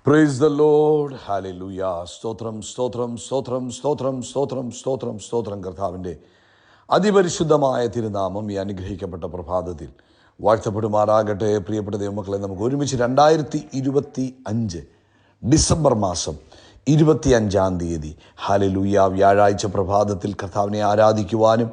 Praise the Lord. Hallelujah. സ്തോത്രം സ്തോത്രം സ്തോത്രം സ്തോത്രം സ്തോത്രം സ്തോത്രം സ്തോത്രം. കർത്താവിൻ്റെ അതിപരിശുദ്ധമായ തിരുനാമം ഈ അനുഗ്രഹിക്കപ്പെട്ട പ്രഭാതത്തിൽ വാഴ്ത്തപ്പെടുമാറാകട്ടെ. പ്രിയപ്പെട്ട ദൈവമക്കളെ, നമുക്ക് ഒരുമിച്ച് 2025 ഡിസംബർ മാസം 25-ാം തീയതി ഹല്ലേലൂയ വ്യാഴാഴ്ച പ്രഭാതത്തിൽ കർത്താവിനെ ആരാധിക്കുവാനും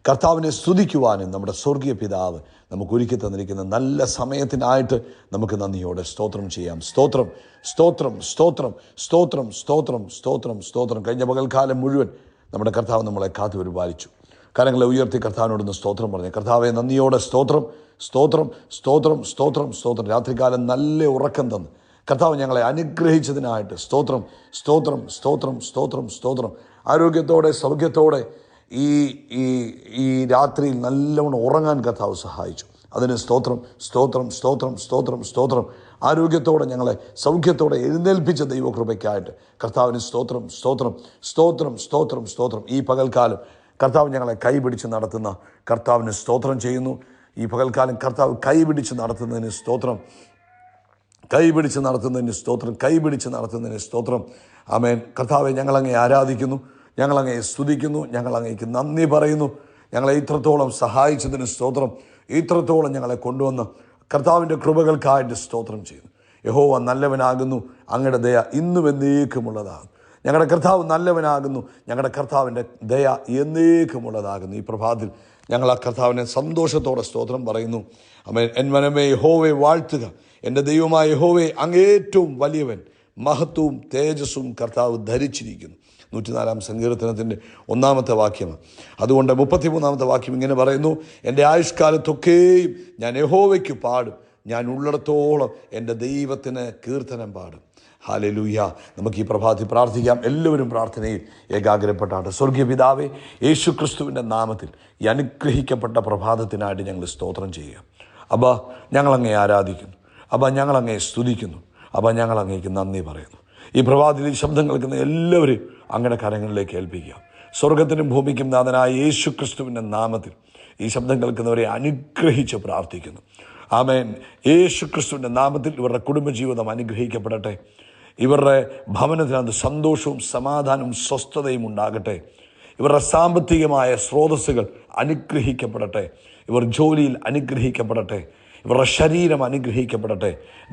കർത്താവിനെ സ്തുതിക്കുവാനും നമ്മുടെ സ്വർഗീയ പിതാവ് നമുക്ക് ഒരുക്കി തന്നിരിക്കുന്ന നല്ല സമയത്തിനായിട്ട് നമുക്ക് നന്ദിയോടെ സ്തോത്രം ചെയ്യാം. സ്തോത്രം സ്തോത്രം സ്തോത്രം സ്തോത്രം സ്തോത്രം സ്തോത്രം സ്തോത്രം. കഴിഞ്ഞ പകൽക്കാലം മുഴുവൻ നമ്മുടെ കർത്താവ് നമ്മളെ കാത്തു പരിപാലിച്ചു. കരങ്ങളെ ഉയർത്തി കർത്താവിനോടൊന്ന് സ്തോത്രം പറഞ്ഞു. കർത്താവെ, നന്ദിയോടെ സ്തോത്രം സ്തോത്രം സ്തോത്രം സ്തോത്രം സ്തോത്രം. രാത്രികാലം നല്ല ഉറക്കം തന്ന് കർത്താവ് ഞങ്ങളെ അനുഗ്രഹിച്ചതിനായിട്ട് സ്തോത്രം സ്തോത്രം സ്തോത്രം സ്തോത്രം സ്തോത്രം. ആരോഗ്യത്തോടെ സൗഖ്യത്തോടെ ഈ രാത്രിയിൽ നല്ലവണ്ണം ഉറങ്ങാൻ കർത്താവ് സഹായിച്ചു. അതിന് സ്തോത്രം സ്തോത്രം സ്തോത്രം സ്തോത്രം സ്തോത്രം. ആരോഗ്യത്തോടെ ഞങ്ങളെ സൗഖ്യത്തോടെ എഴുന്നേൽപ്പിച്ച ദൈവകൃപയ്ക്കായിട്ട് കർത്താവിന് സ്തോത്രം സ്തോത്രം സ്തോത്രം സ്തോത്രം സ്തോത്രം. ഈ പകൽക്കാലം കർത്താവ് ഞങ്ങളെ കൈപിടിച്ച് നടത്തുന്ന കർത്താവിന് സ്തോത്രം ചെയ്യുന്നു. ഈ പകൽക്കാലം കർത്താവ് കൈപിടിച്ച് നടത്തുന്നതിന് സ്തോത്രം, കൈപിടിച്ച് നടത്തുന്നതിന് സ്തോത്രം, കൈപിടിച്ച് നടത്തുന്നതിന് സ്തോത്രം. ആമേൻ. കർത്താവെ, ഞങ്ങളങ്ങേ ആരാധിക്കുന്നു, ഞങ്ങളങ്ങേ സ്തുതിക്കുന്നു, ഞങ്ങളങ്ങേക്ക് നന്ദി പറയുന്നു. ഞങ്ങളെ ഇത്രത്തോളം സഹായിച്ചതിന് സ്തോത്രം, ഇത്രത്തോളം ഞങ്ങളെ കൊണ്ടുവന്ന് കർത്താവിൻ്റെ കൃപകൾക്കായിട്ട് സ്തോത്രം ചെയ്യുന്നു. യഹോവ നല്ലവനാകുന്നു, അങ്ങയുടെ ദയ ഇന്നും എന്നേക്കുമുള്ളതാകുന്നു. ഞങ്ങളുടെ കർത്താവ് നല്ലവനാകുന്നു, ഞങ്ങളുടെ കർത്താവിൻ്റെ ദയ എന്നേക്കുമുള്ളതാകുന്നു. ഈ പ്രഭാതത്തിൽ ഞങ്ങൾ ആ കർത്താവിനെ സന്തോഷത്തോടെ സ്തോത്രം പറയുന്നു. ആമേൻ. എൻ മനമേ യഹോവയെ വാഴ്ത്തുക, എൻ്റെ ദൈവമായ യഹോവയെ അങ്ങേറ്റവും വലിയവൻ, മഹത്വവും തേജസ്സും കർത്താവ് ധരിച്ചിരിക്കുന്നു. 104-ാം സങ്കീർത്തനത്തിൻ്റെ 1-ാമത്തെ വാക്യമാണ്. അതുകൊണ്ട് 33-ാമത്തെ വാക്യം ഇങ്ങനെ പറയുന്നു: എൻ്റെ ആയുഷ്കാലത്തൊക്കെയും ഞാൻ യഹോവയ്ക്ക് പാടും, ഞാൻ ഉള്ളിടത്തോളം എൻ്റെ ദൈവത്തിന് കീർത്തനം പാടും. ഹല്ലേലൂയ. നമുക്ക് ഈ പ്രഭാതത്തിൽ പ്രാർത്ഥിക്കാം. എല്ലാവരും പ്രാർത്ഥനയിൽ ഏകാഗ്രപ്പെട്ടാണ്. സ്വർഗീയ പിതാവേ, യേശു ക്രിസ്തുവിൻ്റെ നാമത്തിൽ ഈ അനുഗ്രഹിക്കപ്പെട്ട പ്രഭാതത്തിനായിട്ട് ഞങ്ങൾ സ്തോത്രം ചെയ്യുക. അബ്ബാ, ഞങ്ങളങ്ങേ ആരാധിക്കുന്നു. അബ്ബാ, ഞങ്ങളങ്ങേ സ്തുതിക്കുന്നു. അബ്ബാ, ഞങ്ങളങ്ങേക്ക് നന്ദി പറയുന്നു. ഈ പ്രഭാതത്തിൽ ഈ ശബ്ദം കേൾക്കുന്ന എല്ലാവരും അങ്ങയുടെ കരങ്ങളിലേക്ക് ഏൽപ്പിക്കുക. സ്വർഗത്തിനും ഭൂമിക്കും നാഥനായ യേശു ക്രിസ്തുവിൻ്റെ നാമത്തിൽ ഈ ശബ്ദം കേൾക്കുന്നവരെ അനുഗ്രഹിച്ച് പ്രാർത്ഥിക്കുന്നു. ആമേൻ. യേശു ക്രിസ്തുവിൻ്റെ നാമത്തിൽ ഇവരുടെ കുടുംബജീവിതം അനുഗ്രഹിക്കപ്പെടട്ടെ. ഇവരുടെ ഭവനത്തിനകത്ത് സന്തോഷവും സമാധാനവും സ്വസ്ഥതയും ഉണ്ടാകട്ടെ. ഇവരുടെ സാമ്പത്തികമായ സ്രോതസ്സുകൾ അനുഗ്രഹിക്കപ്പെടട്ടെ. ഇവർ ജോലിയിൽ അനുഗ്രഹിക്കപ്പെടട്ടെ. ഇവരുടെ ശരീരം അനുഗ്രഹിക്കപ്പെടട്ടെ.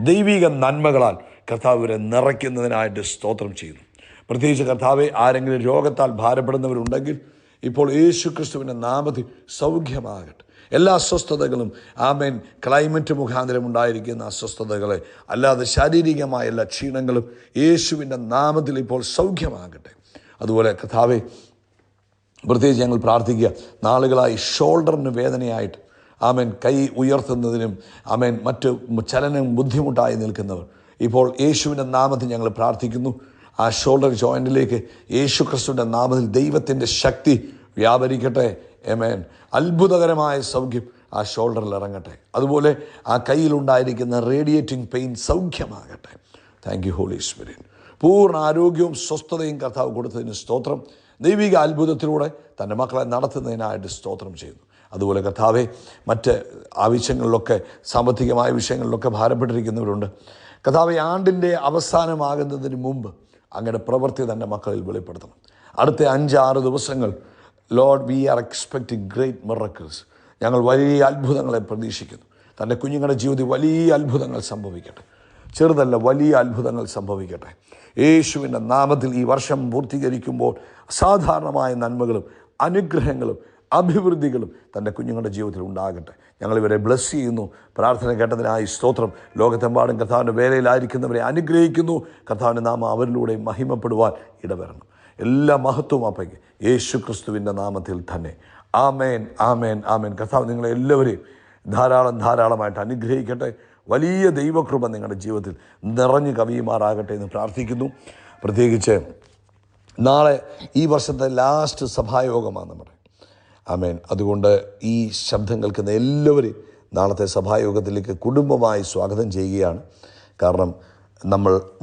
ദൈവിക നന്മകളാൽ കർത്താവ് ഇവരെ നിറയ്ക്കുന്നതിനായിട്ട് സ്തോത്രം ചെയ്യുന്നു. പ്രത്യേകിച്ച് കർത്താവെ, ആരെങ്കിലും രോഗത്താൽ ഭാരപ്പെടുന്നവരുണ്ടെങ്കിൽ ഇപ്പോൾ യേശു ക്രിസ്തുവിൻ്റെ നാമത്തിൽ സൗഖ്യമാകട്ടെ. എല്ലാ അസ്വസ്ഥതകളും, ആമേൻ, ക്ലൈമറ്റ് മുഖാന്തരം ഉണ്ടായിരിക്കുന്ന അസ്വസ്ഥതകളെ അല്ലാതെ ശാരീരികമായ എല്ലാ ക്ഷീണങ്ങളും യേശുവിൻ്റെ നാമത്തിൽ ഇപ്പോൾ സൗഖ്യമാകട്ടെ. അതുപോലെ കർത്താവെ, പ്രത്യേകിച്ച് ഞങ്ങൾ പ്രാർത്ഥിക്കുക, നാളുകളായി ഷോൾഡറിന് വേദനയായിട്ട്, ആമേൻ, കൈ ഉയർത്തുന്നതിനും ആമേൻ മറ്റ് ചലനം ബുദ്ധിമുട്ടായി നിൽക്കുന്നവർ ഇപ്പോൾ യേശുവിൻ്റെ നാമത്തിൽ ഞങ്ങൾ പ്രാർത്ഥിക്കുന്നു. ആ ഷോൾഡർ ജോയിൻറ്റിലേക്ക് യേശു ക്രിസ്തുവിൻ്റെ നാമത്തിൽ ദൈവത്തിൻ്റെ ശക്തി വ്യാപരിക്കട്ടെ. ആമേൻ. അത്ഭുതകരമായ സൗഖ്യം ആ ഷോൾഡറിൽ ഇറങ്ങട്ടെ. അതുപോലെ ആ കയ്യിലുണ്ടായിരിക്കുന്ന റേഡിയേറ്റിംഗ് പെയിൻ സൗഖ്യമാകട്ടെ. Thank you holy spirit. പൂർണ്ണ ആരോഗ്യവും സ്വസ്ഥതയും കർത്താവ് കൊടുത്തതിന് സ്തോത്രം. ദൈവിക അത്ഭുതത്തിലൂടെ തൻ്റെ മക്കളെ നടത്തുന്നതിനായിട്ട് സ്തോത്രം ചെയ്യുന്നു. അതുപോലെ കർത്താവെ, മറ്റ് ആവശ്യങ്ങളിലൊക്കെ സാമ്പത്തികമായ വിഷയങ്ങളിലൊക്കെ ഭാരപ്പെട്ടിരിക്കുന്നവരുണ്ട്. കർത്താവെ, ആണ്ടിൻ്റെ അവസാനമാകുന്നതിന് മുമ്പ് അങ്ങയുടെ പ്രവൃത്തി തൻ്റെ മക്കളിൽ വെളിപ്പെടുത്തണം. അടുത്ത 5-6 ദിവസങ്ങൾ lord, we are expecting great miracles. ഞങ്ങൾ വലിയ അത്ഭുതങ്ങളെ പ്രതീക്ഷിക്കുന്നു. തൻ്റെ കുഞ്ഞുങ്ങളുടെ ജീവിതത്തിൽ വലിയ അത്ഭുതങ്ങൾ സംഭവിക്കട്ടെ. ചെറുതല്ല, വലിയ അത്ഭുതങ്ങൾ സംഭവിക്കട്ടെ. യേശുവിൻ്റെ നാമത്തിൽ ഈ വർഷം പൂർത്തീകരിക്കുമ്പോൾ അസാധാരണമായ നന്മകളും അനുഗ്രഹങ്ങളും അഭിവൃദ്ധികളും തൻ്റെ കുഞ്ഞുങ്ങളുടെ ജീവിതത്തിൽ ഉണ്ടാകട്ടെ. ഞങ്ങളിവരെ ബ്ലസ് ചെയ്യുന്നു. പ്രാർത്ഥന കേട്ടതിനായി സ്തോത്രം. ലോകത്തെമ്പാടും കർത്താവിൻ്റെ വേലയിലായിരിക്കുന്നവരെ അനുഗ്രഹിക്കുന്നു. കർത്താവിൻ്റെ നാമം അവരിലൂടെ മഹിമപ്പെടുവാൻ ഇടവരണം. എല്ലാ മഹത്വവും അപ്പയ്ക്ക് യേശു ക്രിസ്തുവിൻ്റെ നാമത്തിൽ തന്നെ. ആമേൻ, ആമേൻ, ആമേൻ. കർത്താവ് നിങ്ങളെ എല്ലാവരെയും ധാരാളമായിട്ട് അനുഗ്രഹിക്കട്ടെ. വലിയ ദൈവകൃപ നിങ്ങളുടെ ജീവിതത്തിൽ നിറഞ്ഞു കവിയുമാറാകട്ടെ എന്ന് പ്രാർത്ഥിക്കുന്നു. പ്രത്യേകിച്ച് നാളെ ഈ വർഷത്തെ ലാസ്റ്റ് സഭായോഗമാണ് നമ്മുടെ. ആമേൻ. അതുകൊണ്ട് ഈ ശബ്ദം കേൾക്കുന്ന എല്ലാവരെയും നാളത്തെ സഭായോഗത്തിലേക്ക് കുടുംബമായി സ്വാഗതം ചെയ്യുകയാണ്. കാരണം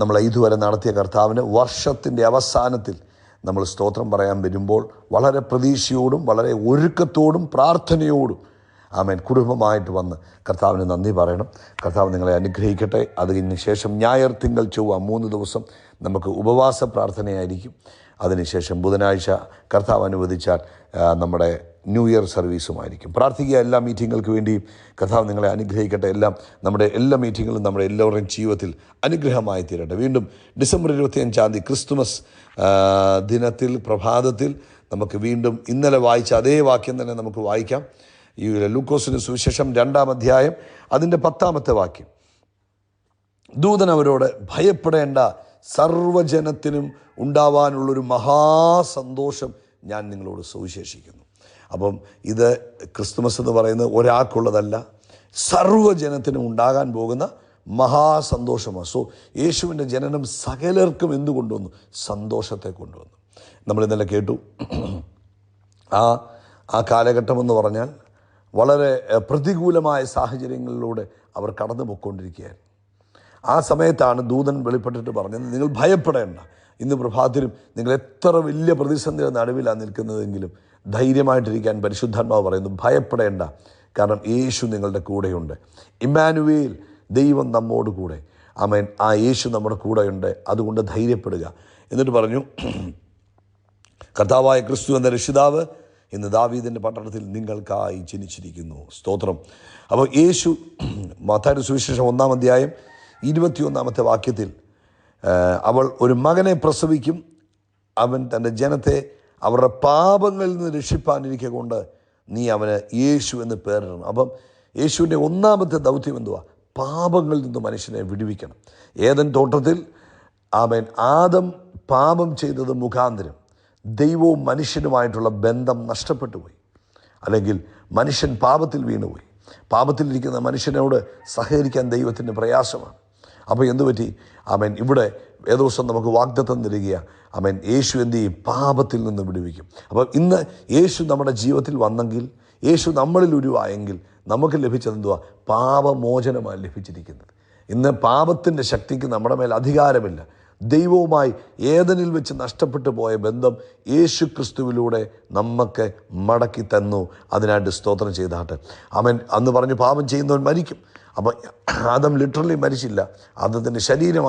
നമ്മൾ ഇതുവരെ നടത്തിയ കർത്താവിന് വർഷത്തിൻ്റെ അവസാനത്തിൽ നമ്മൾ സ്തോത്രം പറയാൻ വരുമ്പോൾ വളരെ പ്രതീക്ഷയോടും വളരെ ഒരുക്കത്തോടും പ്രാർത്ഥനയോടും ആമേൻ കുടുംബമായിട്ട് വന്ന് കർത്താവിന് നന്ദി പറയണം. കർത്താവ് നിങ്ങളെ അനുഗ്രഹിക്കട്ടെ. അതിന് ശേഷം ഞായർ, തിങ്കൾ, ചൊവ്വ 3 ദിവസം നമുക്ക് ഉപവാസ പ്രാർത്ഥനയായിരിക്കും. അതിനുശേഷം ബുധനാഴ്ച കർത്താവ് അനുവദിച്ചാൽ നമ്മുടെ ന്യൂ ഇയർ സർവീസുമായിരിക്കും. പ്രാർത്ഥിക്കുക. എല്ലാ മീറ്റിങ്ങുകൾക്ക് വേണ്ടിയും കർത്താവ് നിങ്ങളെ അനുഗ്രഹിക്കട്ടെ. നമ്മുടെ എല്ലാ മീറ്റിങ്ങുകളും നമ്മുടെ എല്ലാവരുടെയും ജീവിതത്തിൽ അനുഗ്രഹമായി തീരട്ടെ. വീണ്ടും ഡിസംബർ 25-ാം തീയതി ക്രിസ്തുമസ് ദിനത്തിൽ പ്രഭാതത്തിൽ നമുക്ക് വീണ്ടും ഇന്നലെ വായിച്ച അതേ വാക്യം തന്നെ നമുക്ക് വായിക്കാം. ഈ ലൂക്കോസിന് സുവിശേഷം 2-ാം അധ്യായം അതിൻ്റെ 10-ാമത്തെ വാക്യം. ദൂതൻ അവരോട്, ഭയപ്പെടേണ്ട, സർവ്വജനത്തിനും ഉണ്ടാവാനുള്ളൊരു മഹാസന്തോഷം ഞാൻ നിങ്ങളോട് സുവിശേഷിക്കുന്നു. അപ്പം ഇത് ക്രിസ്തുമസ് എന്ന് പറയുന്നത് ഒരാൾക്കുള്ളതല്ല, സർവ്വജനത്തിനും ഉണ്ടാകാൻ പോകുന്ന മഹാസന്തോഷമാണ്. സോ യേശുവിൻ്റെ ജനനം സകലർക്കും എന്തു കൊണ്ടുവന്നു? സന്തോഷത്തെ കൊണ്ടുവന്നു. നമ്മൾ ഇന്നലെ കേട്ടു, ആ കാലഘട്ടമെന്ന് പറഞ്ഞാൽ വളരെ പ്രതികൂലമായ സാഹചര്യങ്ങളിലൂടെ അവർ കടന്നു പോയിക്കൊണ്ടിരിക്കുകയായിരുന്നു. ആ സമയത്താണ് ദൂതൻ വെളിപ്പെട്ടിട്ട് പറഞ്ഞത്, നിങ്ങൾ ഭയപ്പെടേണ്ട. ഇന്ന് പ്രഭാതത്തിലും നിങ്ങൾ എത്ര വലിയ പ്രതിസന്ധിയുടെ നടുവിലാണ് നിൽക്കുന്നതെങ്കിലും ധൈര്യമായിട്ടിരിക്കാൻ പരിശുദ്ധാത്മാവ് പറയുന്നു, ഭയപ്പെടേണ്ട. കാരണം യേശു നിങ്ങളുടെ കൂടെയുണ്ട്. ഇമ്മാനുവേൽ, ദൈവം നമ്മോട് കൂടെ. ആമേൻ. ആ യേശു നമ്മുടെ കൂടെയുണ്ട്. അതുകൊണ്ട് ധൈര്യപ്പെടുക. എന്നിട്ട് പറഞ്ഞു, കർത്താവായ ക്രിസ്തു എന്ന രക്ഷിതാവ് ഇന്ന് ദാവീദിൻ്റെ പട്ടണത്തിൽ നിങ്ങൾക്കായി ജനിച്ചിരിക്കുന്നു. സ്തോത്രം. അപ്പോൾ യേശു മത്തായിയുടെ സുവിശേഷം 1-ാം അധ്യായം 21-ാമത്തെ വാക്യത്തിൽ, അവൾ ഒരു മകനെ പ്രസവിക്കും, അവൻ തൻ്റെ ജനത്തെ അവരുടെ പാപങ്ങളിൽ നിന്ന് രക്ഷിപ്പാനിരിക്കെ കൊണ്ട് നീ അവന് യേശു എന്ന് പേരിടണം. അപ്പം യേശുവിൻ്റെ 1-ാമത്തെ ദൗത്യം എന്തുവാ? പാപങ്ങളിൽ നിന്ന് മനുഷ്യനെ വിടുവിക്കണം. ഏദൻ തോട്ടത്തിൽ ആദം പാപം ചെയ്തത് മുഖാന്തരം ദൈവവും മനുഷ്യനുമായിട്ടുള്ള ബന്ധം നഷ്ടപ്പെട്ടു പോയി. അല്ലെങ്കിൽ മനുഷ്യൻ പാപത്തിൽ വീണുപോയി. പാപത്തിലിരിക്കുന്ന മനുഷ്യനോട് സഹകരിക്കാൻ ദൈവത്തിന് പ്രയാസമാണ്. അപ്പോൾ എന്തുപറ്റി? ഇവിടെ ഏതോ ദിവസം നമുക്ക് വാഗ്ദത്തം തരികയാണ്. യേശു എന്ത് ചെയ്യും? പാപത്തിൽ നിന്ന് വിടുവിക്കും. അപ്പോൾ ഇന്ന് യേശു നമ്മുടെ ജീവിതത്തിൽ വന്നെങ്കിൽ, യേശു നമ്മളിൽ ഉരുവായെങ്കിൽ നമുക്ക് ലഭിച്ചതെന്തുവാ? പാപമോചനമാണ് ലഭിച്ചിരിക്കുന്നത്. ഇന്ന് പാപത്തിൻ്റെ ശക്തിക്ക് നമ്മുടെ മേൽ അധികാരമില്ല. ദൈവവുമായി ഏദനിൽ വെച്ച് നഷ്ടപ്പെട്ടു പോയ ബന്ധം യേശു ക്രിസ്തുവിലൂടെ നമുക്ക് മടക്കി തന്നു. അതിനായിട്ട് സ്തോത്രം ചെയ്താട്ടെ. അന്ന് പറഞ്ഞു പാപം ചെയ്യുന്നവൻ മരിക്കും. അപ്പം ആദം ലിറ്ററലി മരിച്ചില്ല. ആദത്തിൻ്റെ ശരീരം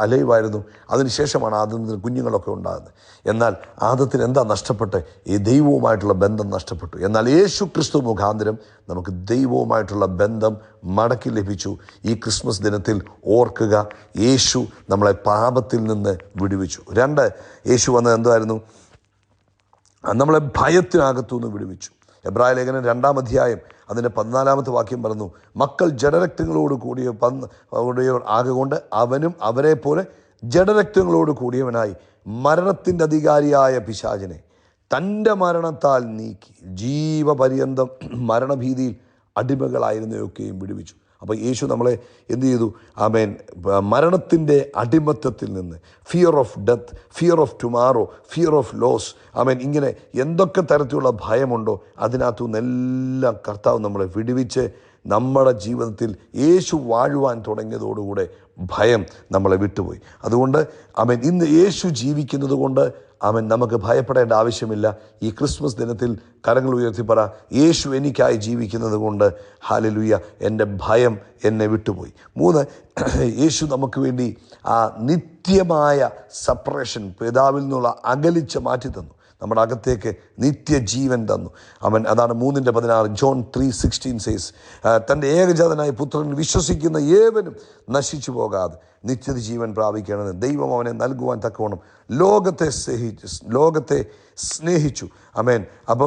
അലയുമായിരുന്നു. അതിനുശേഷമാണ് ആദത്തിന് കുഞ്ഞുങ്ങളൊക്കെ ഉണ്ടാകുന്നത്. എന്നാൽ ആദത്തിന് എന്താ നഷ്ടപ്പെട്ട്? ഈ ദൈവവുമായിട്ടുള്ള ബന്ധം നഷ്ടപ്പെട്ടു. എന്നാൽ യേശു ക്രിസ്തു മുഖാന്തരം നമുക്ക് ദൈവവുമായിട്ടുള്ള ബന്ധം മടക്കി ലഭിച്ചു. ഈ ക്രിസ്മസ് ദിനത്തിൽ ഓർക്കുക, യേശു നമ്മളെ പാപത്തിൽ നിന്ന് വിടുവിച്ചു. 2, യേശു വന്നത് എന്തായിരുന്നു? നമ്മളെ ഭയത്തിനകത്തു നിന്ന് വിടുവിച്ചു. എബ്രായ ലേഖനം 2-ാം അധ്യായം അതിൻ്റെ 14-ാമത്തെ വാക്യം പറഞ്ഞു, മക്കൾ ജഡരക്തങ്ങളോട് കൂടിയവർ ആകൊണ്ട് അവനും അവരെ പോലെ ജഡരക്തങ്ങളോട് കൂടിയവനായി മരണത്തിൻ്റെ അധികാരിയായ പിശാചിനെ തൻ്റെ മരണത്താൽ നീക്കി ജീവപര്യന്തം മരണഭീതിയിൽ അടിമകളായിരുന്നവയൊക്കെയും വിടുവിച്ചു. അപ്പോൾ യേശു നമ്മളെ എന്ത് ചെയ്തു? മരണത്തിൻ്റെ അടിമത്തത്തിൽ നിന്ന്, fear of death, fear of tomorrow, fear of loss, ഇങ്ങനെ എന്തൊക്കെ തരത്തിലുള്ള ഭയമുണ്ടോ അതിനകത്തു നിന്നെല്ലാം കർത്താവ് നമ്മളെ വിടുവിച്ച് നമ്മുടെ ജീവിതത്തിൽ യേശു വാഴുവാൻ തുടങ്ങിയതോടുകൂടെ ഭയം നമ്മളെ വിട്ടുപോയി. അതുകൊണ്ട് ഇന്ന് യേശു ജീവിക്കുന്നത് കൊണ്ട് നമുക്ക് ഭയപ്പെടേണ്ട ആവശ്യമില്ല. ഈ ക്രിസ്മസ് ദിനത്തിൽ കരങ്ങൾ ഉയർത്തി പറ, യേശു എനിക്കായി ജീവിക്കുന്നത് കൊണ്ട് ഹല്ലേലൂയ, എൻ്റെ ഭയം എന്നെ വിട്ടുപോയി. 3, യേശു നമുക്ക് വേണ്ടി ആ നിത്യമായ സെപ്പറേഷൻ, പിതാവിൽ നിന്നുള്ള അകലിച്ച മാറ്റി തന്നു. നമ്മുടെ അകത്തേക്ക് നിത്യജീവൻ തന്നു. അതാണ് 3:16. ജോൺ 3:16 സേസ്, തൻ്റെ ഏകജാതനായ പുത്രൻ വിശ്വസിക്കുന്ന ഏവനും നശിച്ചു പോകാതെ നിത്യജീവൻ പ്രാപിക്കണമെന്ന് ദൈവം അവനെ നൽകുവാൻ തക്കവണ്ണം ലോകത്തെ സ്നേഹിച്ചു. അപ്പം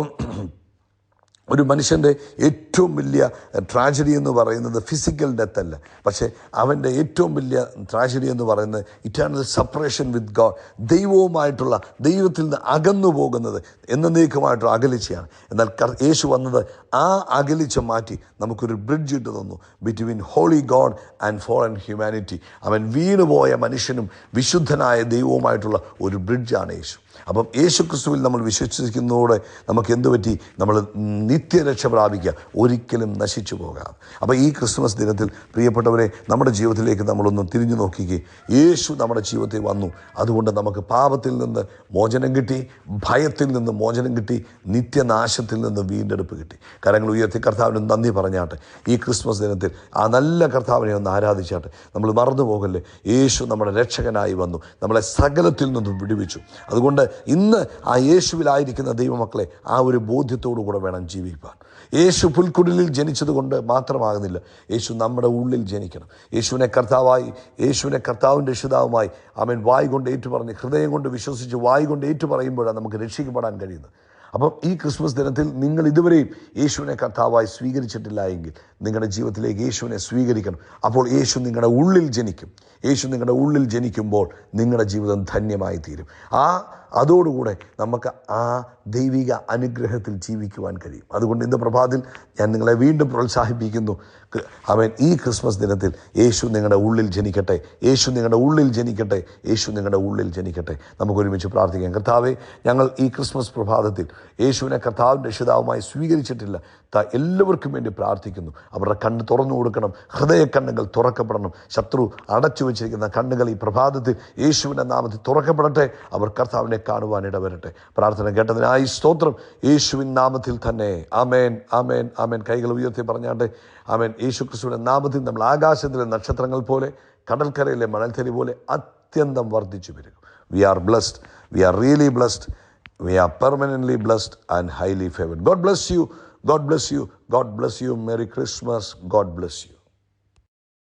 ഒരു മനുഷ്യൻ്റെ ഏറ്റവും വലിയ ട്രാജഡി എന്ന് പറയുന്നത് ഫിസിക്കൽ ഡെത്ത് അല്ല, പക്ഷേ അവൻ്റെ ഏറ്റവും വലിയ ട്രാജഡി എന്ന് പറയുന്നത് ഇറ്റേണൽ സെപ്പറേഷൻ വിത്ത് ഗോഡ്, ദൈവവുമായിട്ടുള്ള, ദൈവത്തിൽ നിന്ന് അകന്നു പോകുന്നത്, എന്നേക്കുമായിട്ടുള്ള അകലിച്ചയാണ്. എന്നാൽ യേശു വന്നത് ആ അകലിച്ച മാറ്റി നമുക്കൊരു ബ്രിഡ്ജ് ഇട്ട് തന്നു between holy God and fallen humanity. വീണുപോയ മനുഷ്യനും വിശുദ്ധനായ ദൈവവുമായിട്ടുള്ള ഒരു ബ്രിഡ്ജാണ് യേശു. അപ്പം യേശു ക്രിസ്തുവിൽ നമ്മൾ വിശ്വസിക്കുന്നതോടെ നമുക്ക് എന്തു പറ്റി? നമ്മൾ നിത്യരക്ഷ പ്രാപിക്കുക, ഒരിക്കലും നശിച്ചു പോകാം. അപ്പോൾ ഈ ക്രിസ്മസ് ദിനത്തിൽ പ്രിയപ്പെട്ടവരെ, നമ്മുടെ ജീവിതത്തിലേക്ക് നമ്മളൊന്ന് തിരിഞ്ഞു നോക്കിക്കേ. യേശു നമ്മുടെ ജീവിതത്തിൽ വന്നു. അതുകൊണ്ട് നമുക്ക് പാപത്തിൽ നിന്ന് മോചനം കിട്ടി, ഭയത്തിൽ നിന്ന് മോചനം കിട്ടി, നിത്യനാശത്തിൽ നിന്ന് വീണ്ടെടുപ്പ് കിട്ടി. കരങ്ങൾ ഉയർത്തി കർത്താവിന് നന്ദി പറഞ്ഞാട്ടെ. ഈ ക്രിസ്മസ് ദിനത്തിൽ ആ നല്ല കർത്താവിനെ ഒന്ന് ആരാധിച്ചാട്ടെ. നമ്മൾ മറന്നു പോകല്ലേ, യേശു നമ്മുടെ രക്ഷകനായി വന്നു, നമ്മളെ സകലത്തിൽ നിന്നും വിടുവിച്ചു. അതുകൊണ്ട് ഇന്ന് ആ യേശുവിലായിരിക്കുന്ന ദൈവമക്കളെ ആ ഒരു ബോധ്യത്തോടു കൂടെ വേണം ജീവിക്കാൻ. യേശു പുൽക്കുടിലിൽ ജനിച്ചതുകൊണ്ട് മാത്രമാകുന്നില്ല, യേശു നമ്മുടെ ഉള്ളിൽ ജനിക്കണം. യേശുവിനെ കർത്താവായി, യേശുവിനെ കർത്താവിൻ്റെ രക്ഷിതാവുമായി അവൻ വായ് കൊണ്ട് ഏറ്റുപറഞ്ഞ്, ഹൃദയം കൊണ്ട് വിശ്വസിച്ച് വായ് കൊണ്ട് ഏറ്റുപറയുമ്പോഴാണ് നമുക്ക് രക്ഷിക്കപ്പെടാൻ കഴിയുന്നത്. അപ്പം ഈ ക്രിസ്മസ് ദിനത്തിൽ നിങ്ങൾ ഇതുവരെയും യേശുവിനെ കർത്താവായി സ്വീകരിച്ചിട്ടില്ല എങ്കിൽ നിങ്ങളുടെ ജീവിതത്തിലേക്ക് യേശുവിനെ സ്വീകരിക്കണം. അപ്പോൾ യേശു നിങ്ങളുടെ ഉള്ളിൽ ജനിക്കും. യേശു നിങ്ങളുടെ ഉള്ളിൽ ജനിക്കുമ്പോൾ നിങ്ങളുടെ ജീവിതം ധന്യമായി തീരും. അതോടുകൂടെ നമുക്ക് ആ ദൈവിക അനുഗ്രഹത്തിൽ ജീവിക്കുവാൻ കഴിയും. അതുകൊണ്ട് ഇന്ന് പ്രഭാതത്തിൽ ഞാൻ നിങ്ങളെ വീണ്ടും പ്രോത്സാഹിപ്പിക്കുന്നു. അവൻ ഈ ക്രിസ്മസ് ദിനത്തിൽ യേശു നിങ്ങളുടെ ഉള്ളിൽ ജനിക്കട്ടെ, യേശു നിങ്ങളുടെ ഉള്ളിൽ ജനിക്കട്ടെ, യേശു നിങ്ങളുടെ ഉള്ളിൽ ജനിക്കട്ടെ. നമുക്കൊരുമിച്ച് പ്രാർത്ഥിക്കാം. കർത്താവേ, ഞങ്ങൾ ഈ ക്രിസ്മസ് പ്രഭാതത്തിൽ യേശുവിനെ കർത്താവിൻ്റെ രക്ഷിതാവുമായി സ്വീകരിച്ചിട്ടില്ല എല്ലാവർക്കും വേണ്ടി പ്രാർത്ഥിക്കുന്നു. അവരുടെ കണ്ണ് തുറന്നു കൊടുക്കണം, ഹൃദയ കണ്ണുകൾ തുറക്കപ്പെടണം. ശത്രു അടച്ചു വെച്ചിരിക്കുന്ന കണ്ണുകൾ ഈ പ്രഭാതത്തിൽ യേശുവിൻ്റെ നാമത്തിൽ തുറക്കപ്പെടട്ടെ. അവർ കർത്താവിനെ കാണുവാൻ ഇടവരട്ടെ. പ്രാർത്ഥന കേട്ടതിനായി സ്തോത്രം, യേശുവിൻ നാമത്തിൽ തന്നെ. ആമേൻ, ആമേൻ, ആമേൻ. കൈകൾ ഉയർത്തി പറഞ്ഞാട്ടെ. ആമേൻ. യേശു ക്രിസ്തുവിൻ്റെ നാമത്തിൽ നമ്മൾ ആകാശത്തിലെ നക്ഷത്രങ്ങൾ പോലെ, കടൽക്കരയിലെ മണൽത്തരി പോലെ അത്യന്തം വർദ്ധിച്ചു വരും. We are blessed, we are really blessed, we are permanently blessed and highly favoured. God bless you, God bless you, God bless you. Merry Christmas, God bless you.